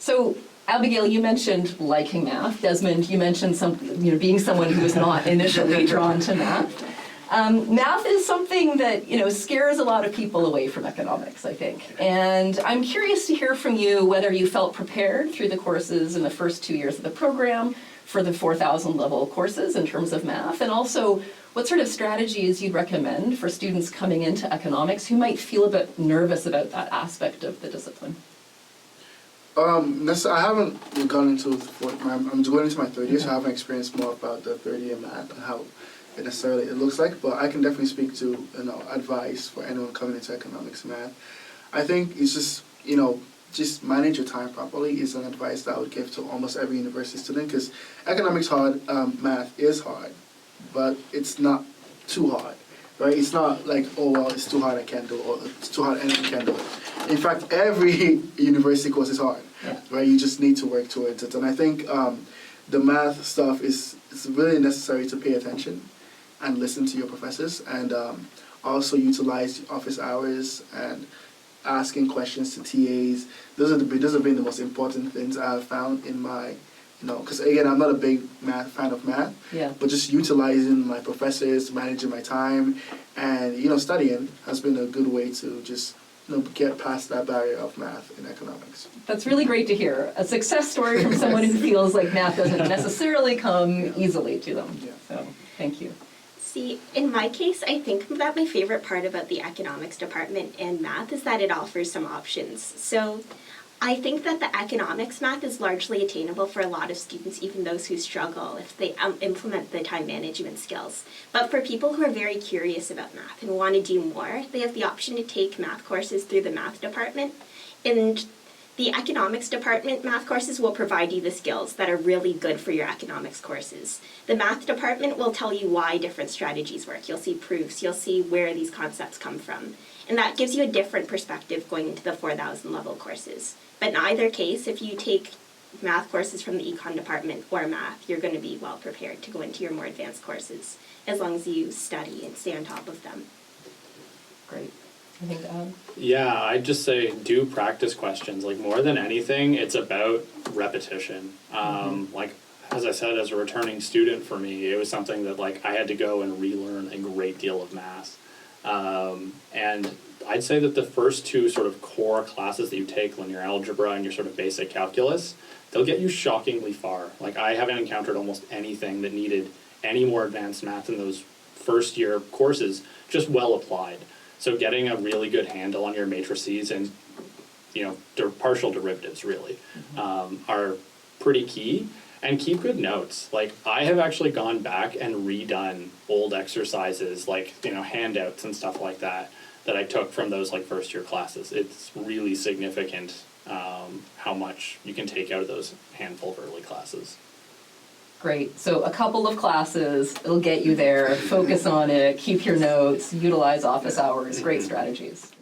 So, Abigail, you mentioned liking math. Desmond, you mentioned being someone who was not initially drawn to math. Math is something that scares a lot of people away from economics, I think. And I'm curious to hear from you whether you felt prepared through the courses in the first 2 years of the program for the 4,000 level courses in terms of math, and also what sort of strategies you'd recommend for students coming into economics who might feel a bit nervous about that aspect of the discipline. I haven't gone into I'm going into my third year, so I haven't experienced more about the third year math and how it necessarily it looks like. But I can definitely speak to advice for anyone coming into economics math. I think it's just manage your time properly is an advice that I would give to almost every university student, because economics hard, math is hard, but it's not too hard. Right? It's not like, oh, well, it's too hard, I can't do it, or it's too hard, anyone can do it. In fact, every university course is hard, right? You just need to work towards it. And I think the math stuff it's really necessary to pay attention and listen to your professors, and also utilize office hours and asking questions to TAs. Those have been the most important things I've found in my because again, I'm not a big fan of math, but just utilizing my professors, managing my time, and studying has been a good way to just get past that barrier of math in economics. That's really great to hear. A success story from someone who feels like math doesn't necessarily come easily to them. Yeah. So, thank you. See, in my case, I think that my favorite part about the economics department and math is that it offers some options. So I think that the economics math is largely attainable for a lot of students, even those who struggle if they implement the time management skills. But for people who are very curious about math and want to do more, they have the option to take math courses through the math department. And the economics department math courses will provide you the skills that are really good for your economics courses. The math department will tell you why different strategies work. You'll see proofs, you'll see where these concepts come from. And that gives you a different perspective going into the 4,000 level courses. But in either case, if you take math courses from the econ department or math, you're going to be well prepared to go into your more advanced courses, as long as you study and stay on top of them. Great. I think Yeah, I'd just say do practice questions. Like, more than anything, it's about repetition. Like, as I said, as a returning student for me, it was something that I had to go and relearn a great deal of math. And I'd say that the first two sort of core classes that you take, linear algebra and your sort of basic calculus, they'll get you shockingly far. I haven't encountered almost anything that needed any more advanced math in those first year courses, just well applied. So getting a really good handle on your matrices and, partial derivatives really are pretty key. And keep good notes. I have actually gone back and redone old exercises, handouts and stuff like that I took from those first year classes. It's really significant how much you can take out of those handful of early classes. Great. So a couple of classes, it'll get you there. Focus on it, keep your notes, utilize office hours. Great strategies.